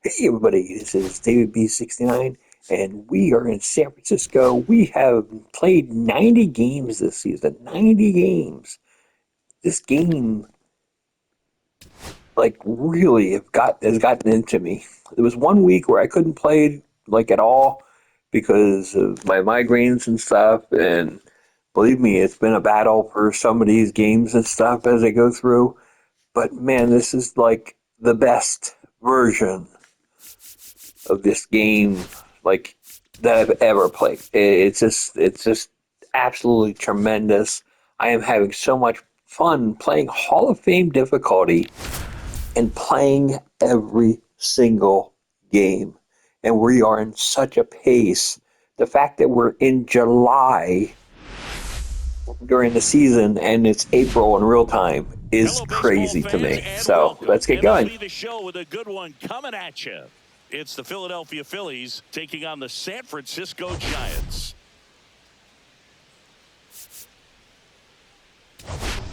Hey everybody, this is David B69 and we are in San Francisco. We have played 90 games this season. 90 games. This game really has gotten into me. There was one week where I couldn't play at all because of my migraines and stuff, and believe me, it's been a battle for some of these games and stuff as I go through. But man, this is like the best version of this game like that I've ever played. It's just absolutely tremendous. I am having so much fun playing Hall of Fame difficulty and playing every single game. And we are in such a pace. The fact that we're in July during the season and it's April in real time is Hello, baseball crazy to fans, me. and So welcome. let's get going. MLB The Show with a good one coming at you. It's the Philadelphia Phillies taking on the San Francisco Giants.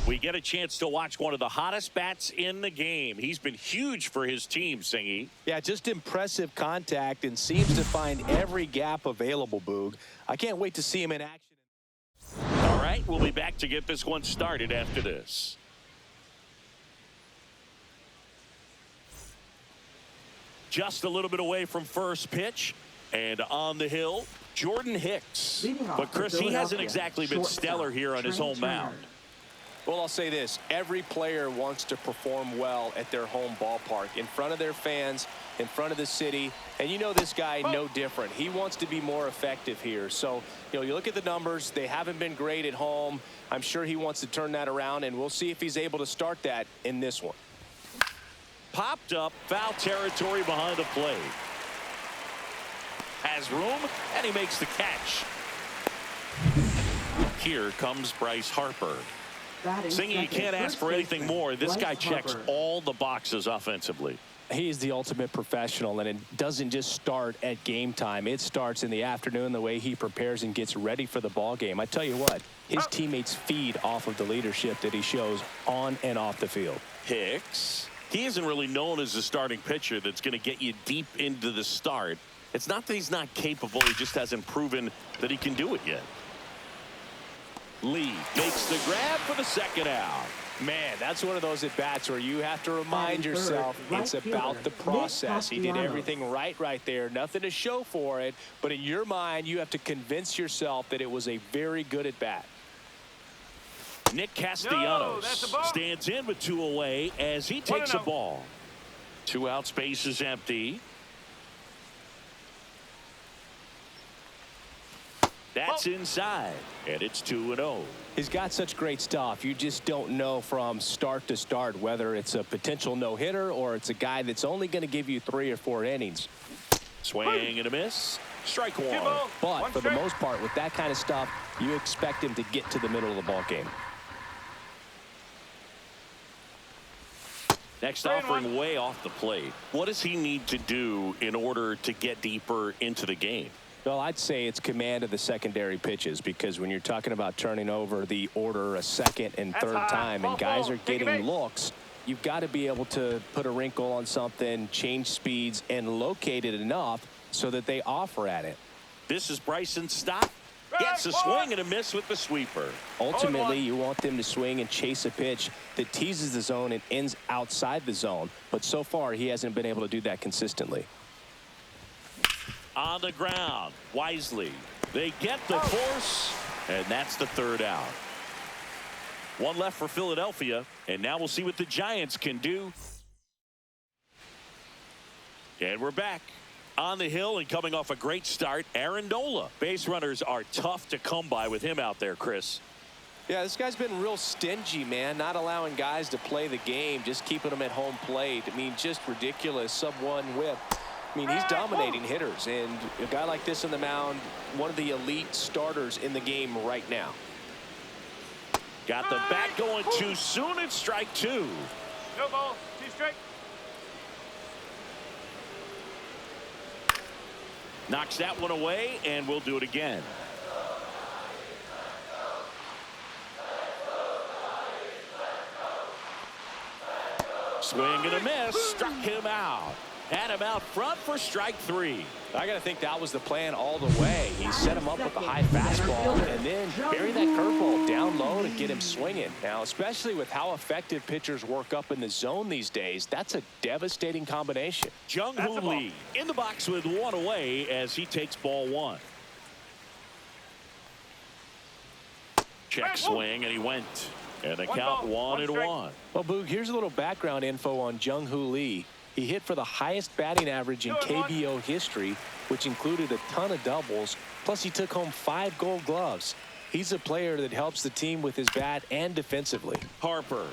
We get a chance to watch one of the hottest bats in the game. He's been huge for his team, Singy. Yeah, just impressive contact and seems to find every gap available, Boog. I can't wait to see him in action. All right, we'll be back to get this one started after this. Just a little bit away from first pitch, and on the hill, Jordan Hicks. But Chris, he hasn't exactly been stellar here on his home mound. Well, I'll say this. Every player wants to perform well at their home ballpark, in front of their fans, in front of the city. And you know this guy no different. He wants to be more effective here. So, you look at the numbers. They haven't been great at home. I'm sure he wants to turn that around, and we'll see if he's able to start that in this one. Popped up, foul territory behind the plate. Has room, and he makes the catch. Here comes Bryce Harper. Singing, you can't ask for anything more. This guy checks all the boxes offensively. He's the ultimate professional, and it doesn't just start at game time. It starts in the afternoon, the way he prepares and gets ready for the ball game. I tell you what, his teammates feed off of the leadership that he shows on and off the field. Hicks, he isn't really known as a starting pitcher that's going to get you deep into the start. It's not that he's not capable, he just hasn't proven that he can do it yet. Lee makes the grab for the second out. Man, that's one of those at-bats where you have to remind yourself it's about the process. He did everything right there. Nothing to show for it. But in your mind, you have to convince yourself that it was a very good at-bat. Nick Castellanos stands in with two away as he takes a ball. 2 out, space is empty. That's inside, and it's 2-0. He's got such great stuff. You just don't know from start to start whether it's a potential no-hitter or it's a guy that's only going to give you 3 or 4 innings. Swing and a miss. Strike one. But for the most part, with that kind of stuff, you expect him to get to the middle of the ball game. Next offering way off the plate. What does he need to do in order to get deeper into the game? Well, I'd say it's command of the secondary pitches, because when you're talking about turning over the order a second and third time and guys are getting looks, you've got to be able to put a wrinkle on something, change speeds, and locate it enough so that they offer at it. This is Bryson's stop. Gets a swing and a miss with the sweeper. Ultimately, you want them to swing and chase a pitch that teases the zone and ends outside the zone. But so far, he hasn't been able to do that consistently. On the ground, Wisely. They get the force, and that's the third out. One left for Philadelphia, and now we'll see what the Giants can do. And we're back. On the hill and coming off a great start, Aaron Nola. Base runners are tough to come by with him out there, Chris. Yeah, this guy's been real stingy, man, not allowing guys to play the game, just keeping them at home plate. I mean, just ridiculous, sub-1 whip. I mean, he's dominating hitters, and a guy like this on the mound, one of the elite starters in the game right now. Got the bat going too soon. It's strike 2. No ball, 2 strike. Knocks that one away, and we'll do it again. Swing and a miss. Struck him out. had him out front for strike 3. I got to think that was the plan all the way. He set him up with a high fastball and then bury that curveball down low to get him swinging. Now, especially with how effective pitchers work up in the zone these days, that's a devastating combination. Jung-Hoo Lee in the box with 1 away as he takes ball 1. Check swing, and he went. And the count 1-1. Well, Boog, here's a little background info on Jung-Hoo Lee. He hit for the highest batting average in KBO history, which included a ton of doubles. Plus, he took home 5 gold gloves. He's a player that helps the team with his bat and defensively. Harper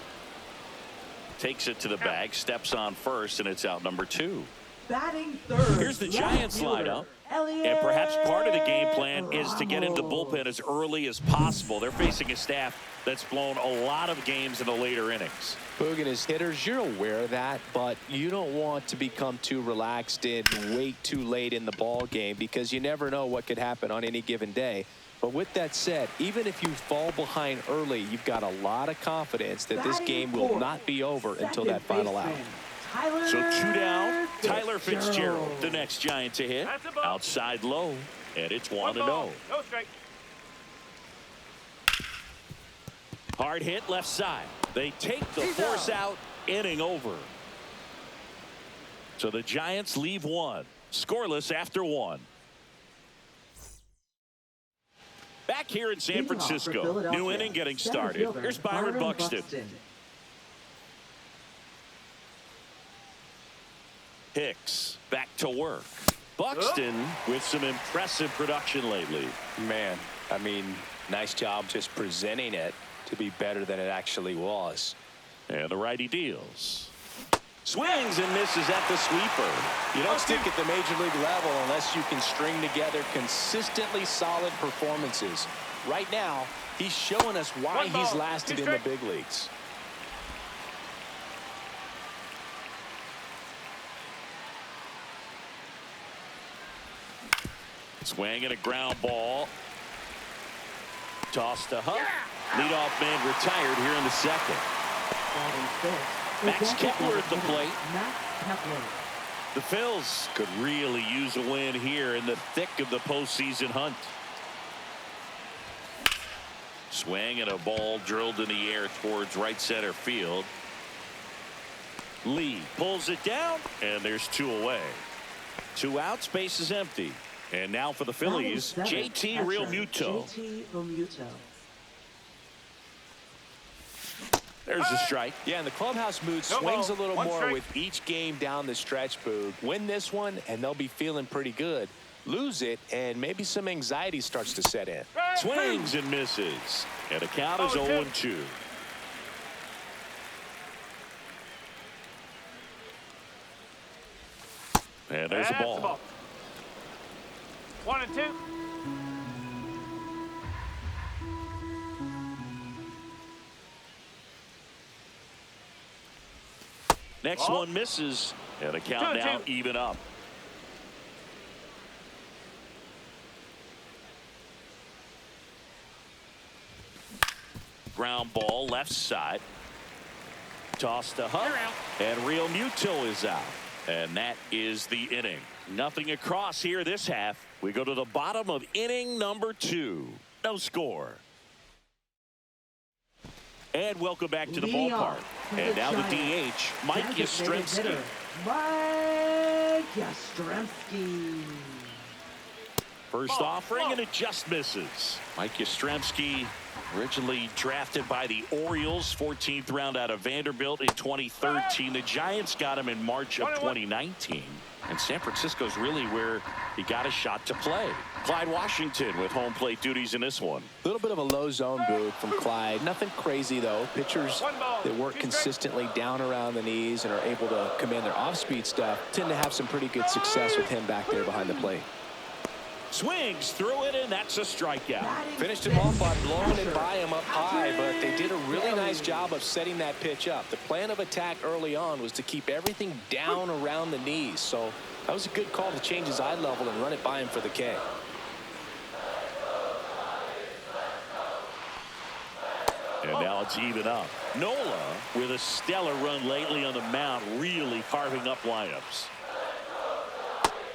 takes it to the bag, steps on first, and it's out number 2. Batting third. Here's the Giants lineup. And perhaps part of the game plan is to get into the bullpen as early as possible. They're facing a staff that's blown a lot of games in the later innings. Boog and his hitters, you're aware of that, but you don't want to become too relaxed and wait too late in the ball game because you never know what could happen on any given day. But with that said, even if you fall behind early, you've got a lot of confidence that this game will not be over until that final out. So 2 down. Tyler Fitzgerald, the next Giant to hit. Outside low, and it's 1-0. No strike. Hard hit left side. They take the force out. Inning over. So the Giants leave 1. Scoreless after 1. Back here in San Francisco. New inning getting started. Here's Byron Buxton. Hicks back to work. Buxton with some impressive production lately. Man, I mean, nice job just presenting it to be better than it actually was. And the righty deals. Swings and misses at the sweeper. You don't stick at the major league level unless you can string together consistently solid performances. Right now, he's showing us why he's lasted in the big leagues. Swing and a ground ball. Toss to Huff. Leadoff man retired here in the second. Max Kepler at the plate. The Phillies could really use a win here in the thick of the postseason hunt. Swing and a ball drilled in the air towards right center field. Lee pulls it down, and there's 2 away. 2 out, space is empty. And now for the Phillies, JT Realmuto. There's a strike. Yeah, and the clubhouse mood swings a little more with each game down the stretch, Boog. Win this one, and they'll be feeling pretty good. Lose it, and maybe some anxiety starts to set in. Swings and misses. And the count is 0-2. And there's the ball. 1-2. Next one misses. And the count now even up. Ground ball left side. Toss to Huff. And Realmuto is out. And that is the inning. Nothing across here this half. We go to the bottom of inning number 2. No score. And welcome back to the ballpark. And now the DH, Mike Yastrzemski. Mike Yastrzemski. First offering, and it just misses. Mike Yastrzemski, originally drafted by the Orioles, 14th round out of Vanderbilt in 2013. The Giants got him in March of 2019. And San Francisco's really where he got a shot to play. Clyde Washington with home plate duties in this one. A little bit of a low zone boot from Clyde. Nothing crazy, though. Pitchers that work consistently down around the knees and are able to command their off-speed stuff tend to have some pretty good success with him back there behind the plate. Swings through it, and that's a strikeout. Finished him off by blowing it by him up high, but they did a really nice job of setting that pitch up. The plan of attack early on was to keep everything down around the knees, so that was a good call to change his eye level and run it by him for the K. And now it's even up. Nola with a stellar run lately on the mound, really carving up lineups.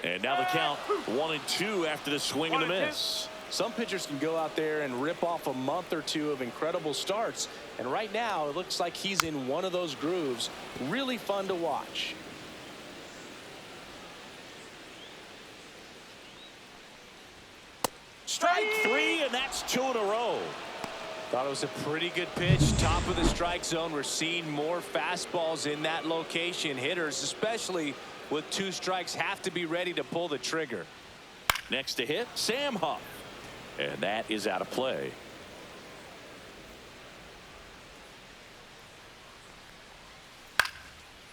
And now the count 1-2 after the swing and a miss. Some pitchers can go out there and rip off a month or two of incredible starts. And right now, it looks like he's in one of those grooves. Really fun to watch. Strike 3, and that's 2 in a row. Thought it was a pretty good pitch. Top of the strike zone. We're seeing more fastballs in that location. Hitters, especially with 2 strikes, have to be ready to pull the trigger. Next to hit, Sam Huff. And that is out of play.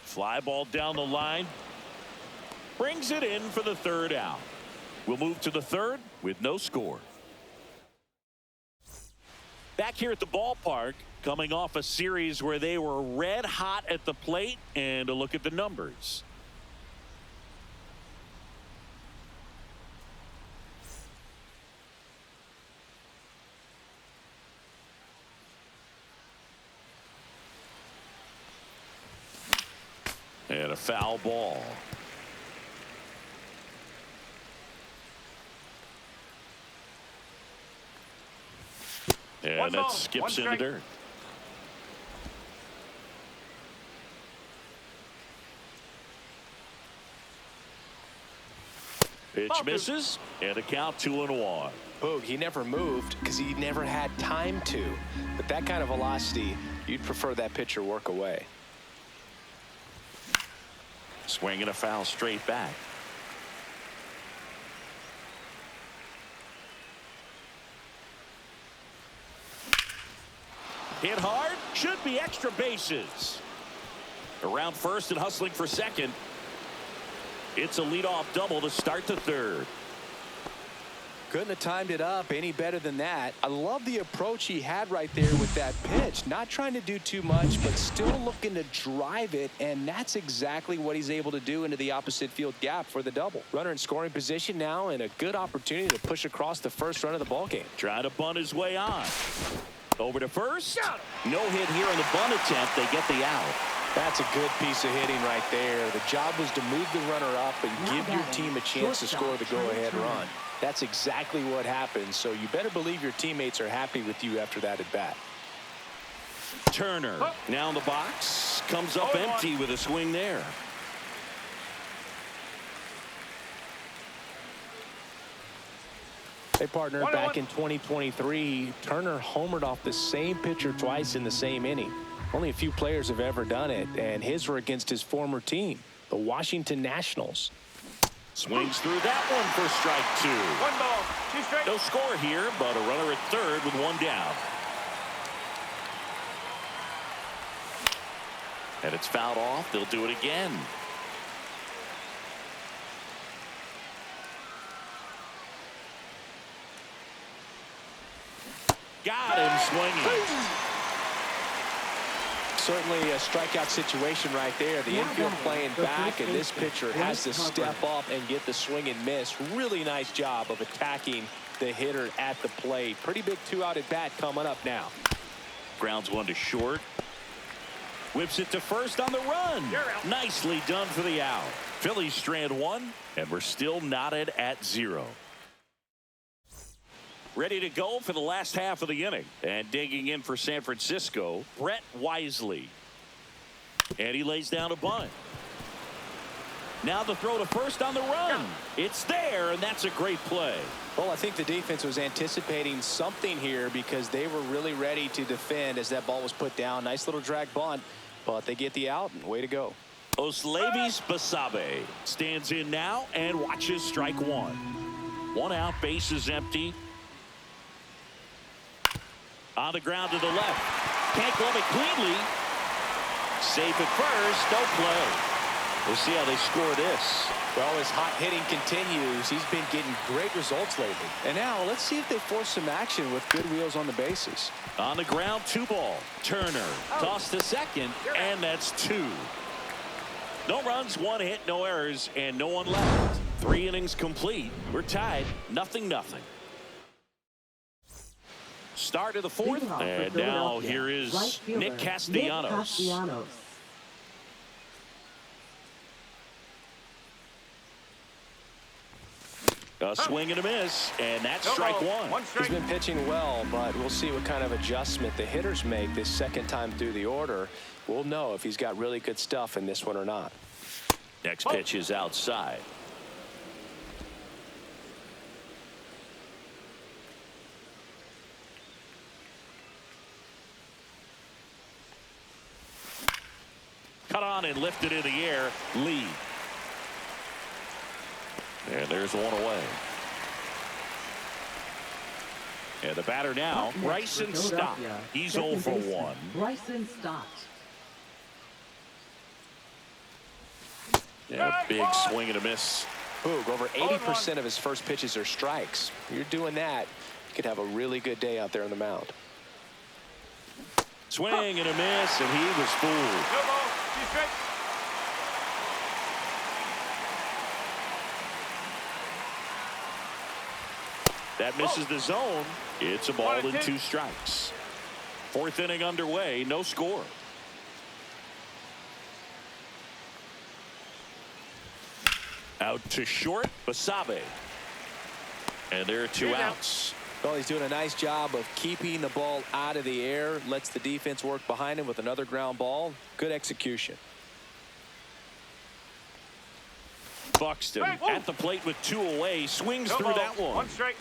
Fly ball down the line. Brings it in for the 3rd out. We'll move to the 3rd with no score. Back here at the ballpark, coming off a series where they were red hot at the plate, and a look at the numbers. And a foul ball. And that skips in the dirt. Pitch misses, and a count 2-1. Boog, he never moved because he never had time to. But that kind of velocity, you'd prefer that pitcher work away. Swinging a foul straight back. Hit hard, should be extra bases. Around first and hustling for second. It's a leadoff double to start the 3rd. Couldn't have timed it up any better than that. I love the approach he had right there with that pitch. Not trying to do too much, but still looking to drive it, and that's exactly what he's able to do into the opposite field gap for the double. Runner in scoring position now, and a good opportunity to push across the first run of the ballgame. Trying to bunt his way on. Over to first. No hit here on the bunt attempt. They get the out. That's a good piece of hitting right there. The job was to move the runner up and give your team a chance to score the go-ahead run. That's exactly what happened, so you better believe your teammates are happy with you after that at bat. Turner now in the box. Comes up empty with a swing there. Hey, partner, back in 2023, Turner homered off the same pitcher twice in the same inning. Only a few players have ever done it, and his were against his former team, the Washington Nationals. Swings through that one for strike 2. 1 ball, 2 strikes. No score here, but a runner at 3rd with 1 down. And it's fouled off. They'll do it again. Got him swinging. Certainly a strikeout situation right there. The infield playing back, and this pitcher has to step up and get the swing and miss. Really nice job of attacking the hitter at the plate. Pretty big 2-out at bat coming up now. Grounds 1 to short. Whips it to first on the run. Nicely done for the out. Phillies strand 1, and we're still knotted at 0. Ready to go for the last half of the inning. And digging in for San Francisco, Brett Wisely. And he lays down a bunt. Now the throw to first on the run. It's there, and that's a great play. Well, I think the defense was anticipating something here because they were really ready to defend as that ball was put down. Nice little drag bunt, but they get the out, and way to go. Oslevis Basabe stands in now and watches strike 1. 1 out, base is empty. On the ground to the left. Can't glove it cleanly. Safe at first. No play. We'll see how they score this. Well, his hot hitting continues. He's been getting great results lately. And now let's see if they force some action with good wheels on the bases. On the ground, 2 ball. Turner tossed to second, and that's 2. No runs, 1 hit, no errors, and no one left. 3 innings complete. We're tied 0-0. Start of the 4th, and now here is Nick Castellanos. A swing and a miss, and that's No strike ball. one. One He's strike. been pitching well, but we'll see what kind of adjustment the hitters make this second time through the order. We'll know if he's got really good stuff in this one or not. Next pitch is outside. Cut on and lifted in the air. Lee. And there's one away. And the batter now, Up next for Bryson Stott. Philadelphia, He's second 0 for baseman, 1. Bryson Stott. Yeah, big swing and a miss. Boog, over 80% of his first pitches are strikes. You're doing that, you could have a really good day out there on the mound. Swing and a miss, and he was fooled. No ball. Two strike. That misses the zone. It's a ball and 2 strikes. Fourth inning underway, no score. Out to short, Basabe. And there are 2 outs. Well, he's doing a nice job of keeping the ball out of the air, lets the defense work behind him with another ground ball. Good execution. Buxton at the plate with 2 away, swings No through ball. that one. One strike.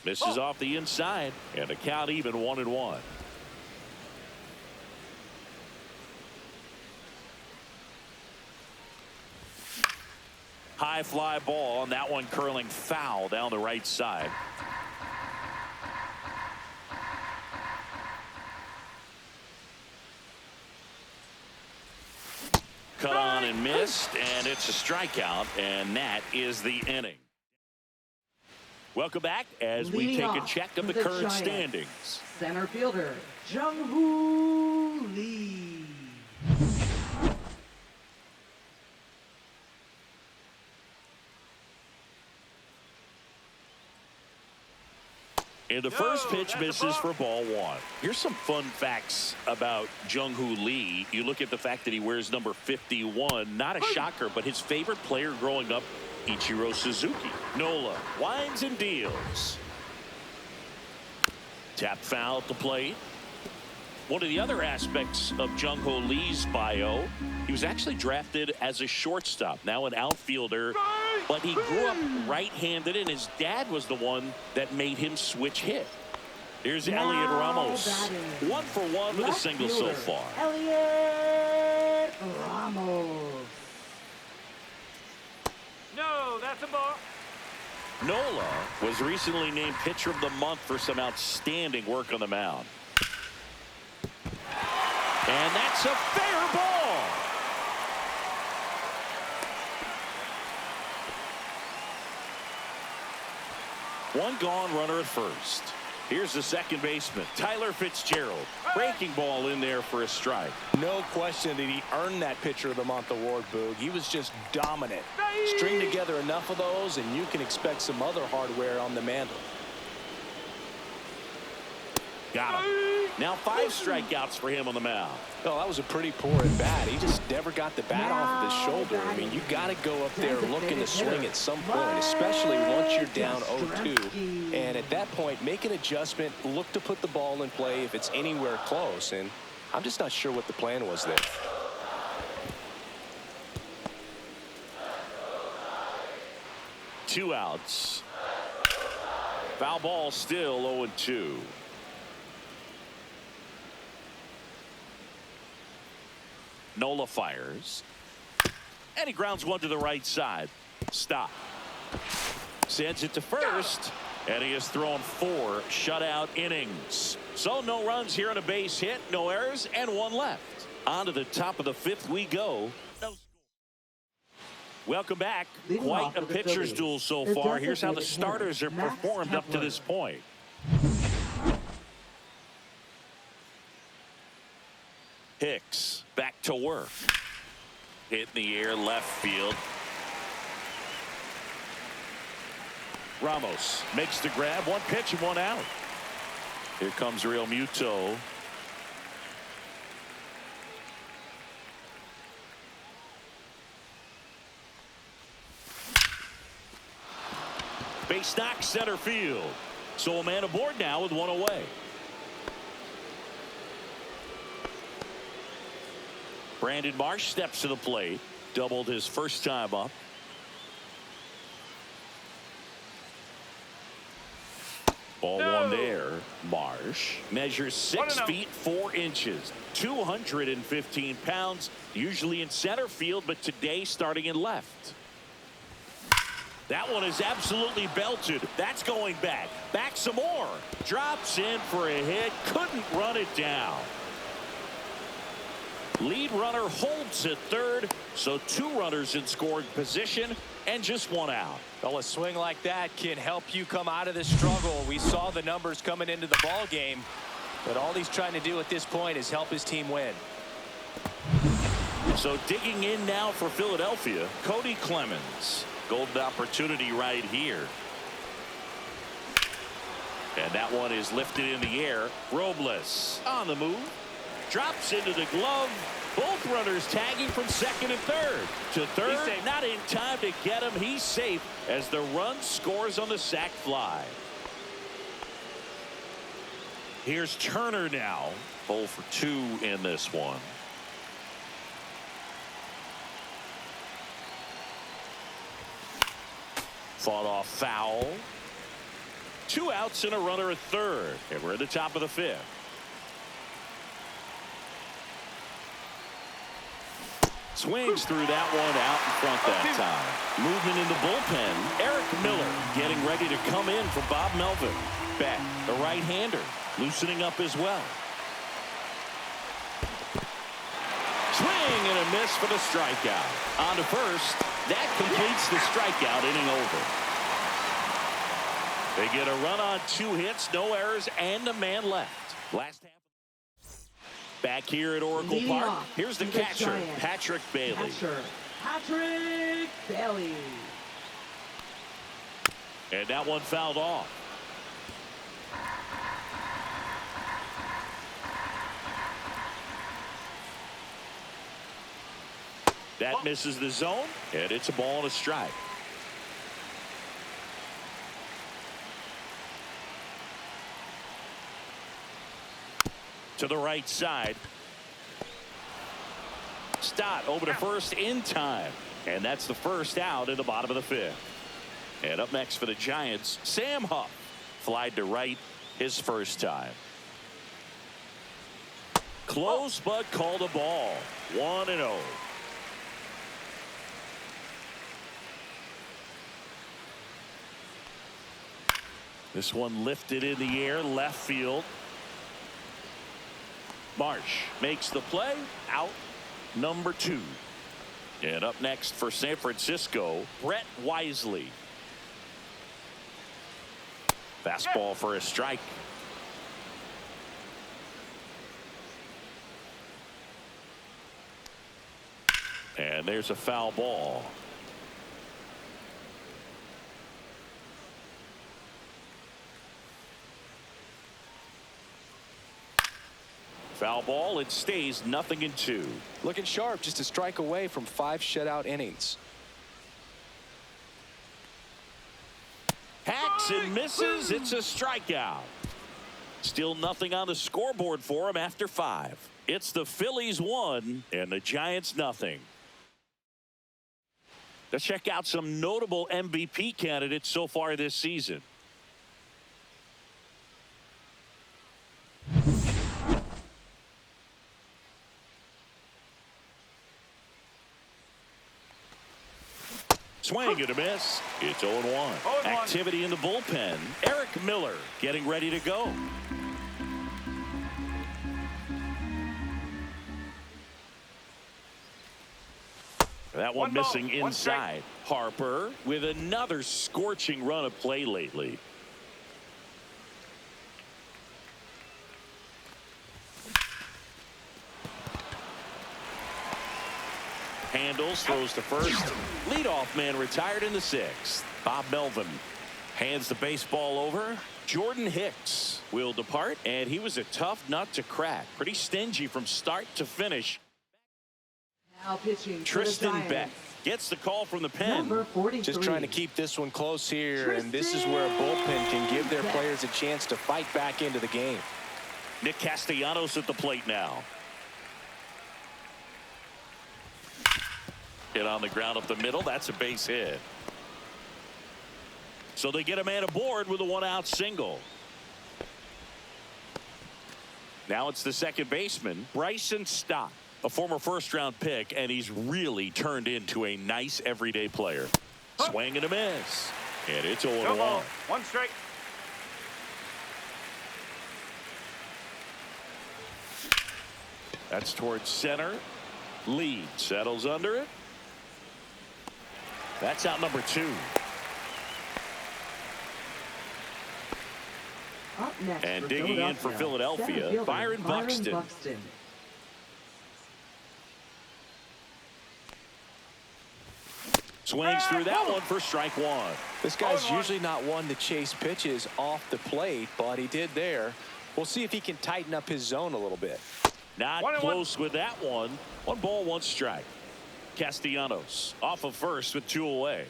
Misses off the inside, and the count even 1-1. High fly ball, and that one curling foul down the right side. Cut on and missed, and it's a strikeout, and that is the inning. Welcome back as we Leading take a off check of for the current Giants, standings. Center fielder, Jung-Hoo Lee. And the first pitch that's a misses ball. for ball 1. Here's some fun facts about Jung-Hoo Lee. You look at the fact that he wears number 51. Not a shocker, but his favorite player growing up, Ichiro Suzuki. Nola winds and deals. Tap foul at the plate. One of the other aspects of Jung-Hoo Lee's bio, he was actually drafted as a shortstop, now an outfielder, but he grew up right-handed, and his dad was the one that made him switch hit. Here's Elliot Ramos, 1 for 1 with a Left single so fielder, far. Elliot Ramos. No, that's a ball. Nola was recently named Pitcher of the Month for some outstanding work on the mound. And that's a fair ball. One gone, runner at first. Here's the second baseman, Tyler Fitzgerald. Breaking ball in there for a strike. No question that he earned that Pitcher of the Month award, Boog. He was just dominant. String together enough of those, and you can expect some other hardware on the mantle. Got him. Now 5 strikeouts for him on the mound. Oh, that was a pretty poor at bat. He just never got the bat off of his shoulder. I mean, you got to go up there looking to swing at some point, especially once you're down 0-2. And at that point, make an adjustment, look to put the ball in play if it's anywhere close. And I'm just not sure what the plan was there. Two outs. Foul ball still 0-2. Nola fires. And he grounds one to the right side. Stop. Sends it to first. And he has thrown 4 shutout innings. So no runs here on a base hit, no errors, and 1 left. On to the top of the 5th we go. Welcome back. Leading Quite off a for the pitcher's Phillies, duel so the far. Here's how the designated starters hitter, have Max performed up to Kepler. this point. Hicks back to work. Hit in the air left field. Ramos makes the grab. 1 pitch and 1 out. Here comes Real Muto. Base knock center field. So a man aboard now with one away. Brandon Marsh steps to the plate. Doubled his first time up. Ball one there. Marsh measures 6 feet 4 inches, 215 pounds, usually in center field, but today starting in left. That one is absolutely belted. That's going back. Back some more. Drops in for a hit. Couldn't run it down. Lead runner holds at third, so 2 runners in scoring position and just 1 out. Well, a swing like that can help you come out of the struggle. We saw the numbers coming into the ball game, but all he's trying to do at this point is help his team win. So digging in now for Philadelphia, Cody Clemens. Golden opportunity right here. And that one is lifted in the air. Robles on the move. Drops into the glove. Both runners tagging from second and third. To third, not in time to get him. He's safe as the run scores on the sac fly. Here's Turner now. 0 for 2 in this one. Fought off foul. 2 outs and a runner at third. And we're at the top of the 5th. Swings through that one out in front that time. Movement in the bullpen. Eric Miller getting ready to come in for Bob Melvin. Beck, the right-hander, loosening up as well. Swing and a miss for the strikeout. On to first. That completes the strikeout inning over. They get a run on 2 hits, no errors, and a man left. Last half. Back here at Oracle Park, here's the catcher, Patrick Bailey. Patrick Bailey. And that one fouled off. That misses the zone, and it's a ball and a strike. To the right side. Stott over to first in time. And that's the first out in the bottom of the 5th. And up next for the Giants, Sam Huff. Flied to right his first time. Close but called a ball. 1-0. This one lifted in the air, left field. Marsh makes the play, out number 2. And up next for San Francisco, Brett Wisely. Fastball for a strike. And there's a foul ball. Foul ball. It stays 0-2. Looking sharp, just a strike away from 5 shutout innings. Hacks and misses. It's a strikeout. Still nothing on the scoreboard for him after 5. It's the Phillies 1 and the Giants 0. Let's check out some notable MVP candidates so far this season. Swing and a miss. It's 0-1. Activity in the bullpen. Eric Miller getting ready to go. That one missing inside. Harper with another scorching run of play lately. Handles, throws to first. Leadoff man retired in the 6th. Bob Melvin hands the baseball over. Jordan Hicks will depart, and he was a tough nut to crack. Pretty stingy from start to finish. Now pitching Tristan Beck Gets the call from the pen. Number 43. Just trying to keep this one close here, and this is where a bullpen can give their players a chance to fight back into the game. Nick Castellanos at the plate now. Hit on the ground up the middle. That's a base hit. So they get a man aboard with a one-out single. Now it's the second baseman, Bryson Stott, a former first-round pick, and he's really turned into a nice everyday player. Swing and a miss. And it's 0-1. No ball. One strike. That's towards center. Lead settles under it. That's out number 2. Up next And for digging in for Philadelphia, center fielder Byron Buxton. Swings through that one for strike 1. This guy's usually not one to chase pitches off the plate, but he did there. We'll see if he can tighten up his zone a little bit. Not close with that one. 1 ball, 1 strike. Castellanos off of first with 2 away.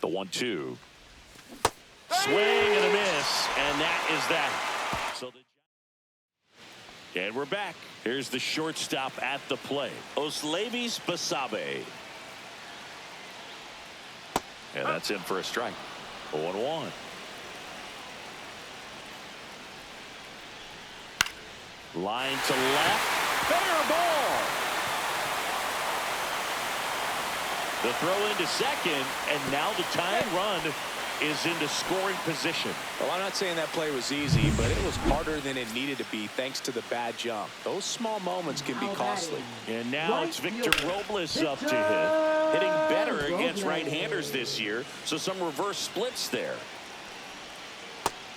The 1-2. Swing and a miss, and that is that. So and we're back. Here's the shortstop at the plate, Oslevis Basabe. And that's in for a strike. 0-1. Line to left. Fair ball. The throw into second, and now the tying run is into scoring position. Well, I'm not saying that play was easy, but it was harder than it needed to be thanks to the bad jump. Those small moments can be costly. And now it's Victor Robles up to hit. Hitting better against right-handers this year, so some reverse splits there.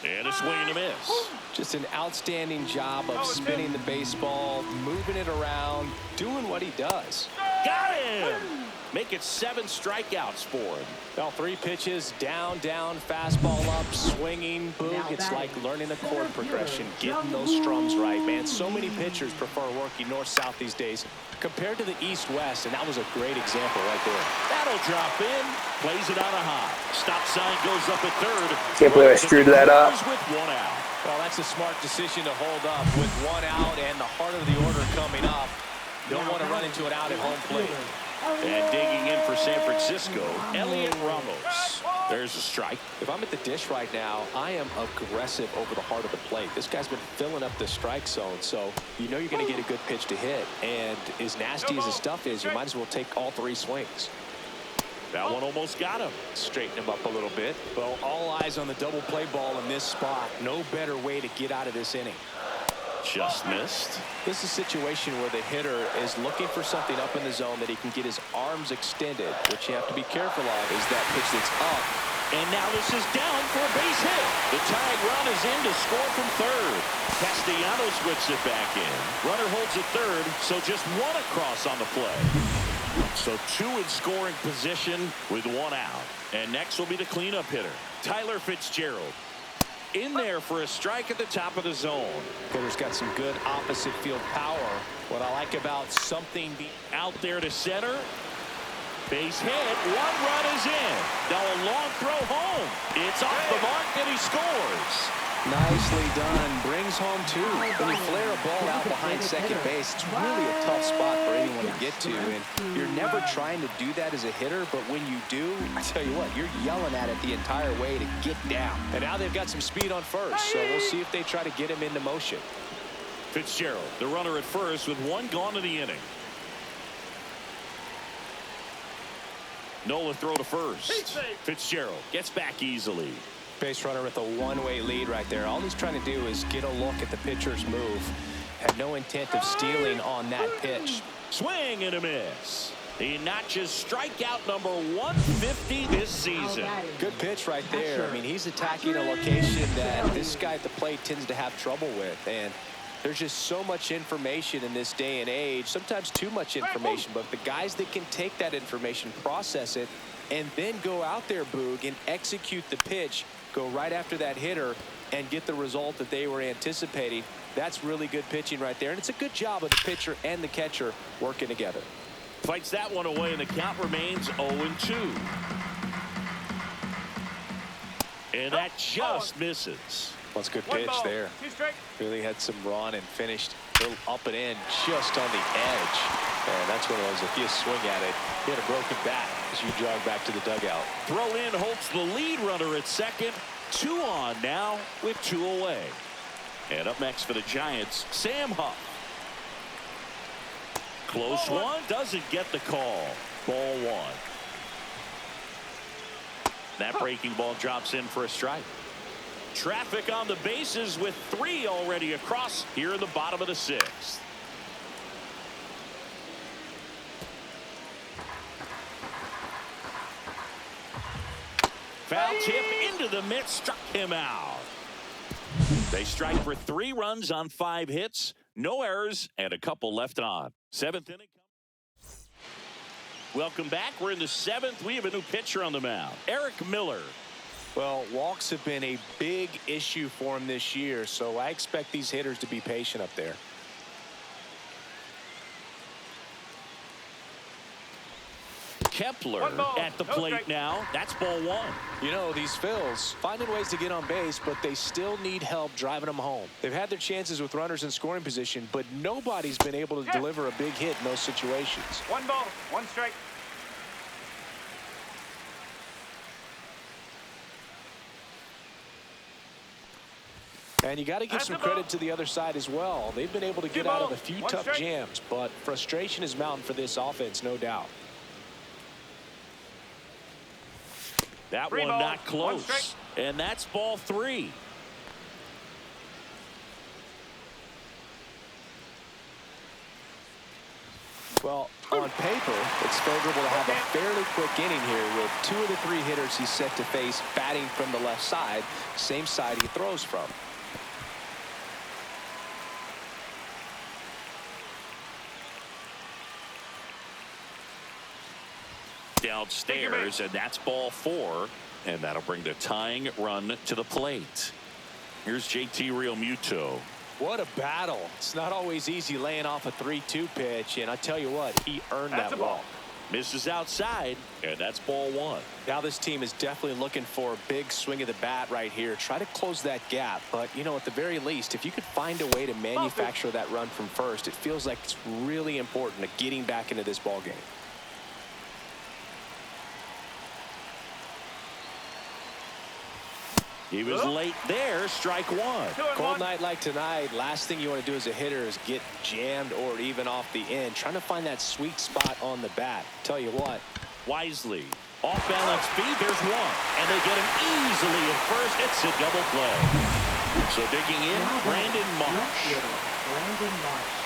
And a swing and a miss. Just an outstanding job of spinning the baseball, moving it around, doing what he does. Got him! Make it 7 strikeouts for him. Well, 3 pitches, down, fastball up, swinging, boom. It's like learning a chord progression, getting those strums right, man. So many pitchers prefer working north-south these days compared to the east-west, and that was a great example right there. That'll drop in. Plays it on a high. Stop sign goes up at third. Can't believe I screwed that up. With 1 out. Well, that's a smart decision to hold up with 1 out and the heart of the order coming up. Don't want to run into it out at home plate. And digging in for San Francisco, Elliot Ramos. There's a strike. If I'm at the dish right now, I am aggressive over the heart of the plate. This guy's been filling up the strike zone, so you know you're going to get a good pitch to hit. And as nasty as the stuff is, you might as well take all 3 swings. That one almost got him. Straighten him up a little bit. Well, all eyes on the double play ball in this spot. No better way to get out of this inning. Just missed. This is a situation where the hitter is looking for something up in the zone that he can get his arms extended. What you have to be careful of is that pitch that's up. And now this is down for a base hit. The tying run is in to score from third. Castellanos whips it back in. Runner holds at third, so just 1 across on the play. So 2 in scoring position with 1 out. And next will be the cleanup hitter, Tyler Fitzgerald. In there for a strike at the top of the zone. Hitter's got some good opposite field power. What I like about something out there to center. Base hit. 1 run is in. Now a long throw home. It's off the mark and he scores. Nicely done. Brings home 2. When you flare a ball out behind second base, it's really a tough spot for anyone to get to. And you're never trying to do that as a hitter, but when you do, I tell you what, you're yelling at it the entire way to get down. And now they've got some speed on first, so we'll see if they try to get him into motion. Fitzgerald, the runner at first with 1 gone in the inning. Nola throw to first. Fitzgerald gets back easily. Base runner with a 1-way lead right there. All he's trying to do is get a look at the pitcher's move. Had no intent of stealing on that pitch. Swing and a miss. He notches strikeout number 150 this season. Good pitch right there. I mean, he's attacking a location that this guy at the plate tends to have trouble with. And There's just so much information in this day and age, sometimes too much information, but the guys that can take that information, process it, and then go out there, Boog, and execute the pitch, go right after that hitter, and get the result that they were anticipating, that's really good pitching right there. And it's a good job of the pitcher and the catcher working together. Fights that one away, and the count remains 0-2. And that just misses. Well, it's a good pitch there. Really had some run and finished a little up and in just on the edge. And that's one of those, if you swing at it, hit a broken bat as you jog back to the dugout. Throw in holds the lead runner at second. 2 on now with 2 away. And up next for the Giants, Sam Huff. Close one, doesn't get the call. Ball 1. That breaking ball drops in for a strike. Traffic on the bases with 3 already across here in the bottom of the 6th. Foul tip into the mitt, struck him out. They strike for 3 runs on 5 hits, no errors, and a couple left on. 7th inning. Welcome back. We're in the 7th. We have a new pitcher on the mound, Eric Miller. Well, walks have been a big issue for him this year, so I expect these hitters to be patient up there. Kepler at the plate now. That's ball 1. You know, these Phils finding ways to get on base, but they still need help driving them home. They've had their chances with runners in scoring position, but nobody's been able to deliver a big hit in those situations. 1 ball, 1 strike. And you got to give some credit to the other side as well. They've been able to get out of a few tough jams, but frustration is mounting for this offense, no doubt. That one not close. And that's ball 3. Well, on paper, it's favorable to have a fairly quick inning here with 2 of the 3 hitters he's set to face batting from the left side, same side he throws from. Downstairs, and that's ball 4, and that'll bring the tying run to the plate. Here's JT Realmuto. What a battle. It's not always easy laying off a 3-2 pitch, and I tell you what, he earned that walk. Misses outside, and that's ball 1. Now this team is definitely looking for a big swing of the bat right here. Try to close that gap, but you know, at the very least, if you could find a way to manufacture that run from first, it feels like it's really important to getting back into this ball game. He was late there. Strike 1. Cold night like tonight, last thing you want to do as a hitter is get jammed or even off the end. Trying to find that sweet spot on the bat. Tell you what. Wisely. Off balance feed. There's 1. And they get him easily at first. It's a double play. So digging in, Brandon Marsh. Brandon Marsh.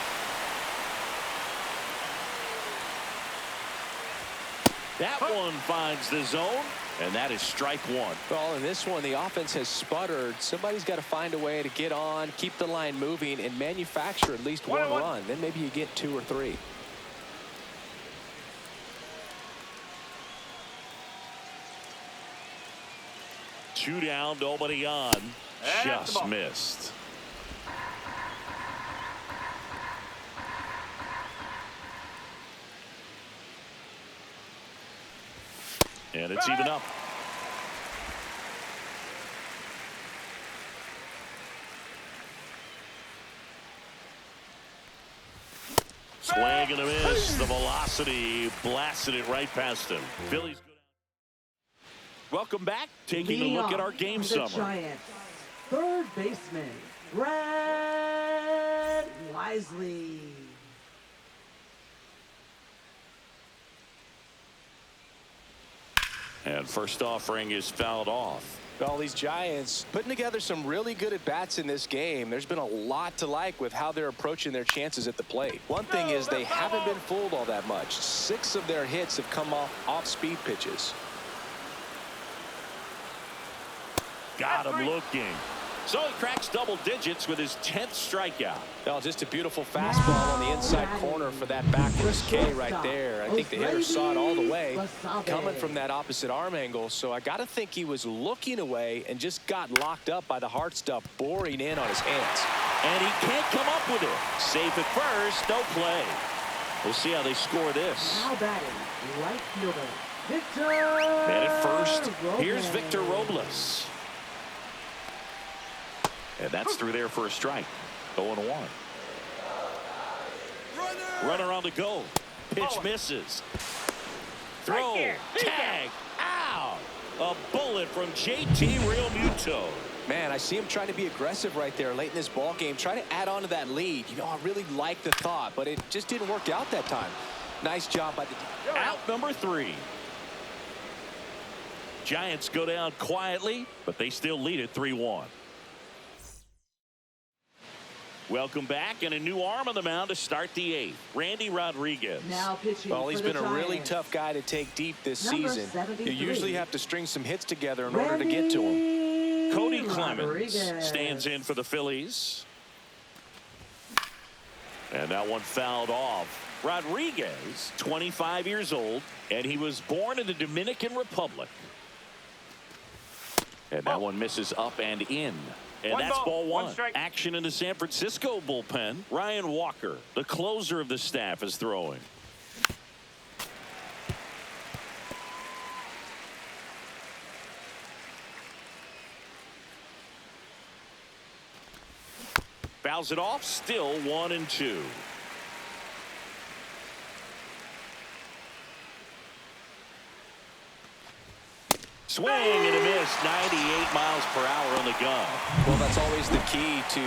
That one finds the zone. And that is strike 1. Well, in this one, the offense has sputtered. Somebody's got to find a way to get on, keep the line moving, and manufacture at least 1 run. Then maybe you get 2 or 3. Two down, nobody on. Just missed. And it's even up. Swing and a miss. The velocity blasted it right past him. Phillies. Welcome back. Taking a look at our game summary. Giants. Third baseman, Brad Wisely. And first offering is fouled off. Well, these Giants putting together some really good at-bats in this game. There's been a lot to like with how they're approaching their chances at the plate. One thing is they haven't been fooled all that much. 6 of their hits have come off-speed pitches. Got him looking. So he cracks double digits with his 10th strikeout. Oh, just a beautiful fastball on the inside corner for that backwards K right there. I think the hitter saw it all the way coming from that opposite arm angle. So I got to think he was looking away and just got locked up by the hard stuff boring in on his hands. And he can't come up with it. Safe at first, no play. We'll see how they score this. Now batting, right fielder, Victor. And at first, here's Robles. Victor Robles. And that's through there for a strike. 0-1. Runner on the go. Pitch misses. Throw. Tag. Out. A bullet from JT Realmuto. Man, I see him trying to be aggressive right there late in this ball game, trying to add on to that lead. You know, I really like the thought, but it just didn't work out that time. Nice job by the Out number 3. Giants go down quietly, but they still lead it 3-1. Welcome back, and a new arm on the mound to start the 8th. Randy Rodriguez. Now pitching. Well, he's for the been a really Giants. tough guy to take deep this Number season. You 73. usually have to string some hits together in order to get to him. Cody Clemens Rodriguez. stands in for the Phillies. And that one fouled off. Rodriguez, 25 years old, and he was born in the Dominican Republic. And that one misses up and in. And One that's ball, ball one one. strike. Action in the San Francisco bullpen. Ryan Walker, the closer of the staff, is throwing. Fouls it off, still 1-2. Swing and a miss, 98 miles per hour on the gun. Well, that's always the key to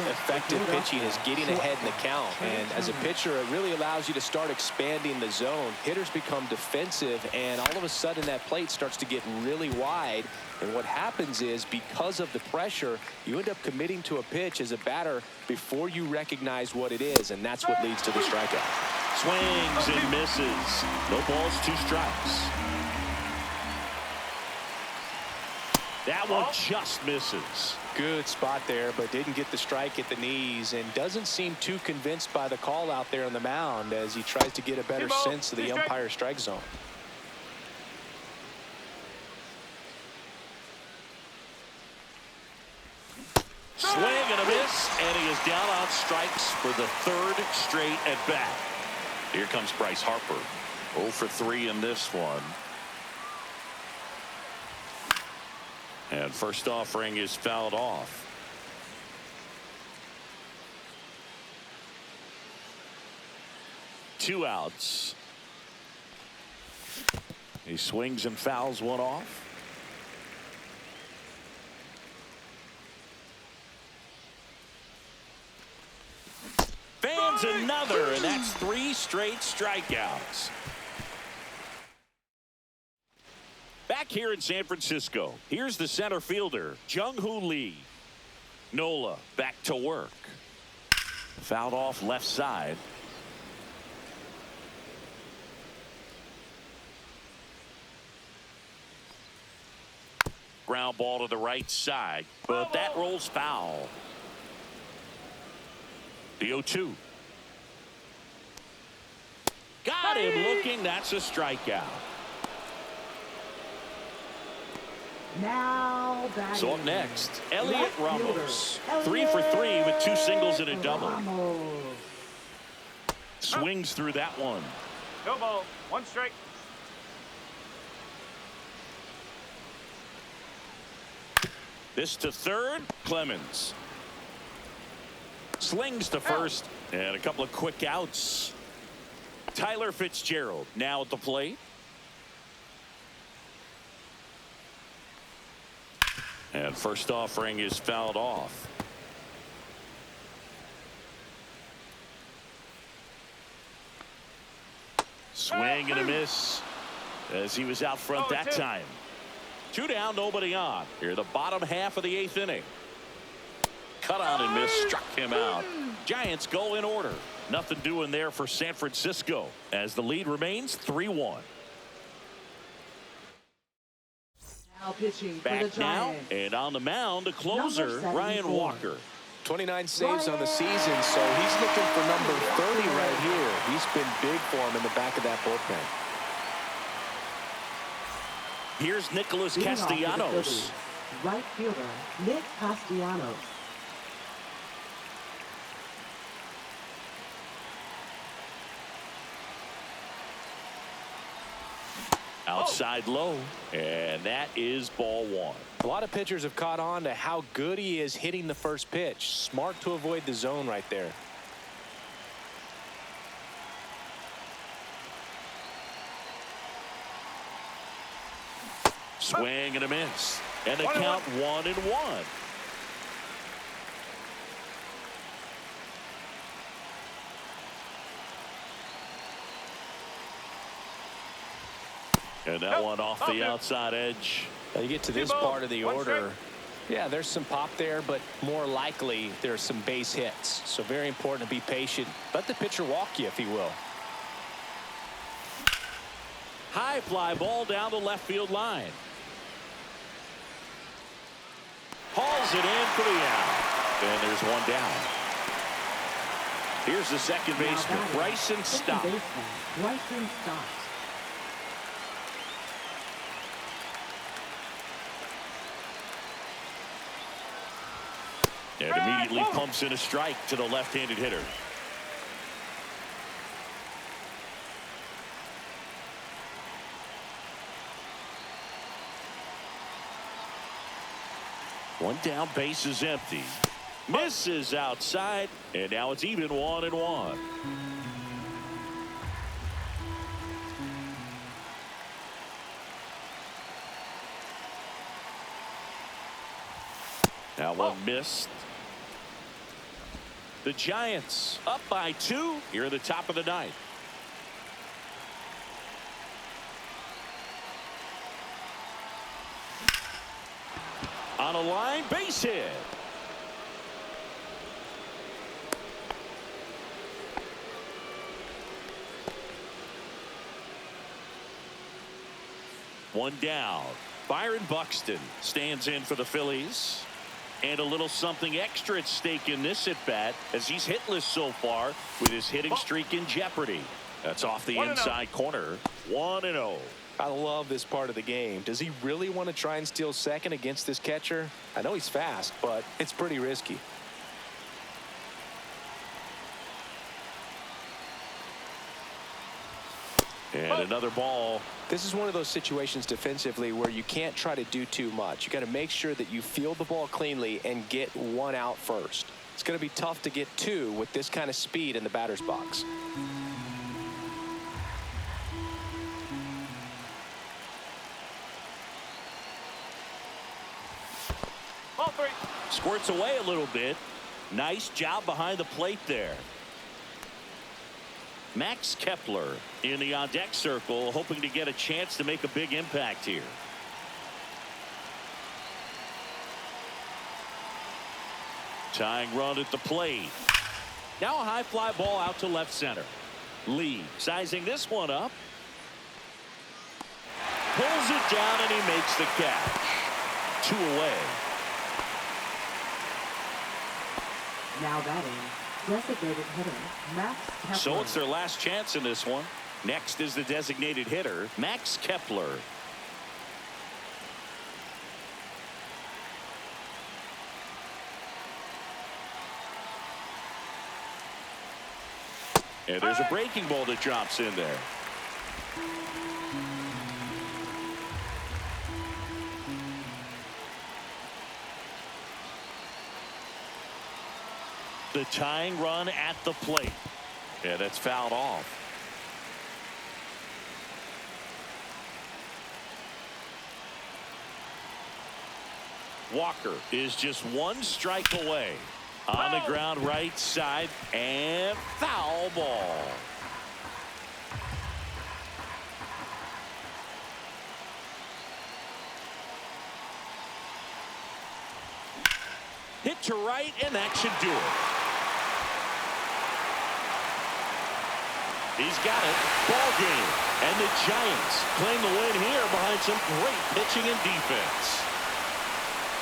effective pitching is getting ahead in the count. And as a pitcher, it really allows you to start expanding the zone. Hitters become defensive, and all of a sudden that plate starts to get really wide. And what happens is, because of the pressure, you end up committing to a pitch as a batter before you recognize what it is, and that's what leads to the strikeout. Swings and misses. No balls, 2 strikes. That one just misses. Good spot there, but didn't get the strike at the knees, and doesn't seem too convinced by the call out there on the mound as he tries to get a better sense of the umpire strike zone. Swing and a miss, and he is down on strikes for the 3rd straight at bat. Here comes Bryce Harper. 0 for 3 in this one. And first offering is fouled off. Two outs. He swings and fouls one off. Fans another, and that's 3 straight strikeouts. Back here in San Francisco, here's the center fielder, Jung-Hoo Lee. Nola back to work. Fouled off left side. Ground ball to the right side, but that rolls foul. The 0-2. Got him looking. That's a strikeout. Now batting. So up next, Elliot Left fielder, Ramos. 3 for 3 with 2 singles and a double. Ramos. Swings through that one. No ball. 1 strike. This to third, Clemens. Slings to first, and a couple of quick outs. Tyler Fitzgerald now at the plate. And first offering is fouled off. Swing and a miss as he was out front that time. 2 down, nobody on. Here, the bottom half of the 8th inning. Cut on and miss, struck him out. Giants go in order. Nothing doing there for San Francisco as the lead remains 3-1. pitching for the Back now, Giants. and on the mound, the closer, Number Ryan 74. Walker. 29 saves on the season, so he's looking for number 30 right here. He's been big for him in the back of that bullpen. Here's Nicholas Leading off for the Castellanos. Phillies, right fielder, Nick Castellanos. Outside low, and that is ball one. A lot of pitchers have caught on to how good he is hitting the first pitch. Smart to avoid the zone right there. Swing and a miss. And the count 1-1. And that one off the outside edge. Now you get to this part of the order. Yeah, there's some pop there, but more likely there's some base hits. So very important to be patient. Let the pitcher walk you, if he will. High fly ball down the left field line. Hauls it in for the out. And there's one down. Here's the second baseman, Bryson Stott. Bryson Stott. And immediately pumps in a strike to the left-handed hitter. One down, base is empty. Misses outside, and now it's even 1-1. Now one missed. The Giants up by 2 here at the top of the ninth. On a line, base hit. One down. Byron Buxton stands in for the Phillies. And a little something extra at stake in this at-bat as he's hitless so far with his hitting streak in jeopardy. That's off the inside corner. 1-0. I love this part of the game. Does he really want to try and steal second against this catcher? I know he's fast, but it's pretty risky. And another ball. This is one of those situations defensively where you can't try to do too much. You got to make sure that you field the ball cleanly and get one out first. It's going to be tough to get two with this kind of speed in the batter's box. Ball 3. Squirts away a little bit. Nice job behind the plate there. Max Kepler in the on-deck circle, hoping to get a chance to make a big impact here. Tying run at the plate. Now a high fly ball out to left center. Lee sizing this one up. Pulls it down and he makes the catch. 2 away. Now batting, designated hitter, Max Kepler. So it's their last chance in this one. Next is the designated hitter, Max Kepler. And there's a breaking ball that drops in there. The tying run at the plate. Yeah, that's fouled off. Walker is just 1 strike away. On the ground right side, and foul ball. Hit to right, and that should do it. He's got it. Ball game. And the Giants claim the win here behind some great pitching and defense.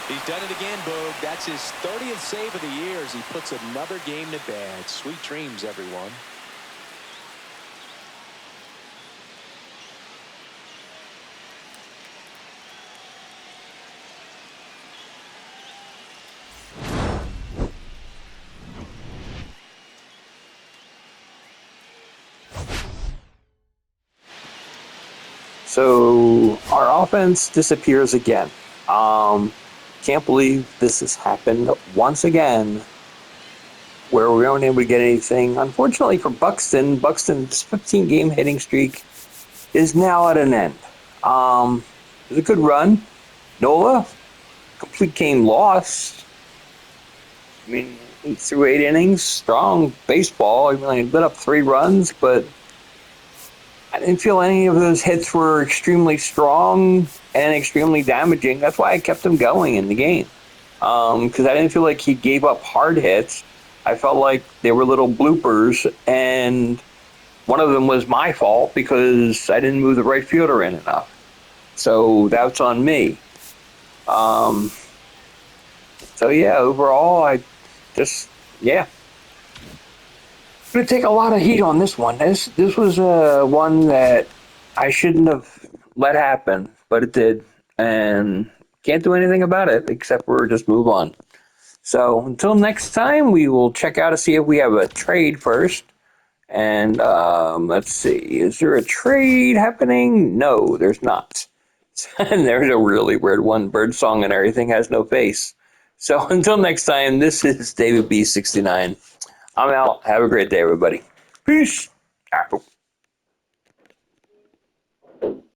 He's done it again, Boog. That's his 30th save of the year as he puts another game to bed. Sweet dreams, everyone. So our offense disappears again. Can't believe this has happened once again, where we weren't able to get anything. Unfortunately for Buxton's 15-game hitting streak is now at an end. It was a good run. Nola, complete game lost. I mean, he threw 8 innings, strong baseball. He only lit up 3 runs, but I didn't feel any of those hits were extremely strong and extremely damaging. That's why I kept him going in the game. Because I didn't feel like he gave up hard hits. I felt like they were little bloopers, and one of them was my fault because I didn't move the right fielder in enough. So that's on me. So yeah, overall, I'm going to take a lot of heat on this one. This was one that I shouldn't have let happen, but it did, and can't do anything about it except for just move on. So until next time, we will check out to see if we have a trade first. And let's see, is there a trade happening? No, there's not. And there's a really weird one. Birdsong and everything has no face. So until next time, this is David B69. I'm out. Have a great day, everybody. Peace. Apple.